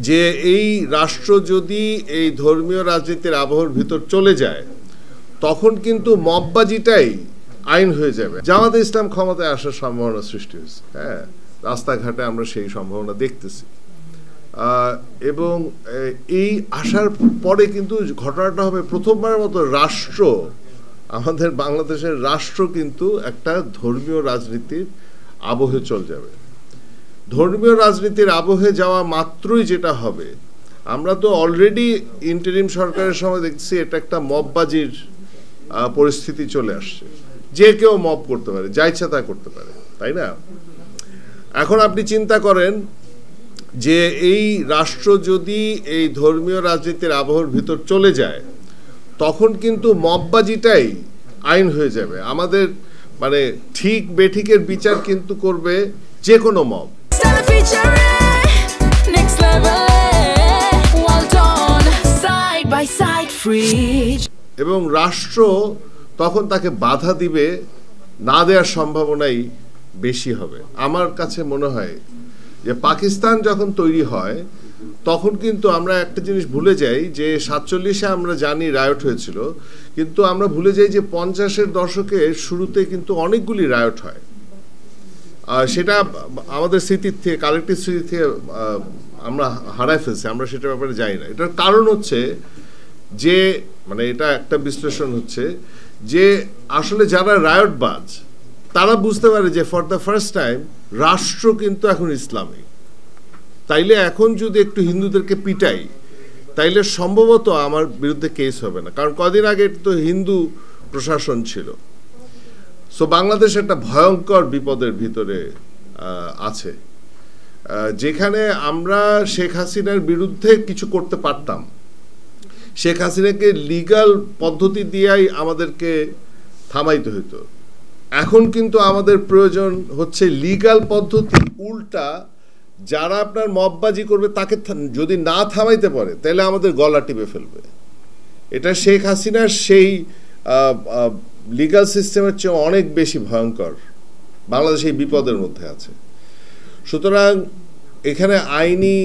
যে এই রাষ্ট্র যদি এই ধর্মীয় রাজনীতির আবহের ভিতর চলে যায় তখন কিন্তু মববাজিটাই আইন হয়ে যাবে। জামাতে ইসলাম ক্ষমতায় আসার সম্ভাবনা সৃষ্টি হয়েছে। হ্যাঁ, রাস্তাঘাটে আমরা সেই সম্ভাবনা দেখতেছি। এবং এই আসার পরে কিন্তু ঘটনাটা হবে প্রথমবারের মতো রাষ্ট্র, আমাদের বাংলাদেশের রাষ্ট্র কিন্তু একটা ধর্মীয় রাজনীতির আবহে চলে যাবে। ধর্মীয় রাজনীতির আবহে যাওয়া মাত্রই যেটা হবে, আমরা তো অলরেডি ইন্টারিম সরকারের সময় দেখছি এটা একটা মববাজির পরিস্থিতি চলে আসছে। যে কেউ মব করতে পারে, যা ইচ্ছা তা করতে পারে, তাই না? এখন আপনি চিন্তা করেন যে এই রাষ্ট্র যদি এই ধর্মীয় রাজনীতির আবহের ভিতর চলে যায় তখন কিন্তু মববাজিটাই আইন হয়ে যাবে। আমাদের মানে ঠিক বেঠিকের বিচার কিন্তু করবে যে কোনো মব। এবং রাষ্ট্র তখন তাকে বাধা দিবে, না দেওয়ার সম্ভাবনাই বেশি হবে। আমার কাছে মনে হয় যে পাকিস্তান যখন তৈরি হয় তখন কিন্তু আমরা একটা জিনিস ভুলে যাই যে 47-এ আমরা জানি রায়ট হয়েছিল, কিন্তু আমরা ভুলে যাই যে 50-এর দশকের শুরুতে কিন্তু অনেকগুলি রায়ট হয়। সেটা আমাদের স্মৃতির থেকে, কালেকটিভ স্মৃতি থেকে আমরা হারায় ফেলছি, আমরা সেটার ব্যাপারে জানি না। এটার কারণ হচ্ছে যে মানে এটা একটা বিশ্লেষণ হচ্ছে যে আসলে যারা রায়টবাজ তারা বুঝতে পারে যে ফর দ্য ফার্স্ট টাইম রাষ্ট্র কিন্তু এখন ইসলামিক। তাইলে এখন যদি একটু হিন্দুদেরকে পিটাই তাইলে সম্ভবত আমার বিরুদ্ধে কেস হবে না, কারণ কদিন আগে তো হিন্দু প্রশাসন ছিল। সো বাংলাদেশ একটা ভয়ঙ্কর বিপদের ভিতরে আছে, যেখানে আমরা শেখ হাসিনার বিরুদ্ধে কিছু করতে পারতাম। শেখ হাসিনাকে লিগ্যাল পদ্ধতি দিয়েই আমাদেরকে থামাইতে হইতো। এখন কিন্তু আমাদের প্রয়োজন হচ্ছে লিগ্যাল পদ্ধতি উল্টা, যারা আপনার মববাজি করবে তাকে যদি না থামাইতে পারে তাহলে আমাদের গলা টিপে ফেলবে। এটা শেখ হাসিনার সেই লিগ্যাল সিস্টেমের চেয়ে অনেক বেশি ভয়ঙ্কর। বাংলাদেশ এই বিপদের মধ্যে আছে। সুতরাং এখানে আইনি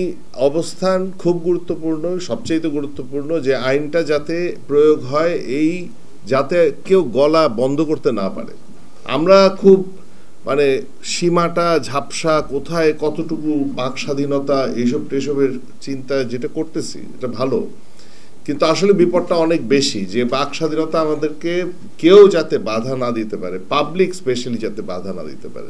অবস্থান খুব গুরুত্বপূর্ণ, সবচেয়ে গুরুত্বপূর্ণ যে আইনটা যাতে প্রয়োগ হয়, এই যাতে কেউ গলা বন্ধ করতে না পারে। আমরা খুব মানে সীমাটা ঝাপসা, কোথায় কতটুকু বাক স্বাধীনতা এইসব টেসবের চিন্তা যেটা করতেছি এটা ভালো, কিন্তু আসলে বিপদটা অনেক বেশি যে বাক স্বাধীনতা আমাদেরকে কেউ যাতে বাধা না দিতে পারে, পাবলিক স্পেশালি যাতে বাধা না দিতে পারে।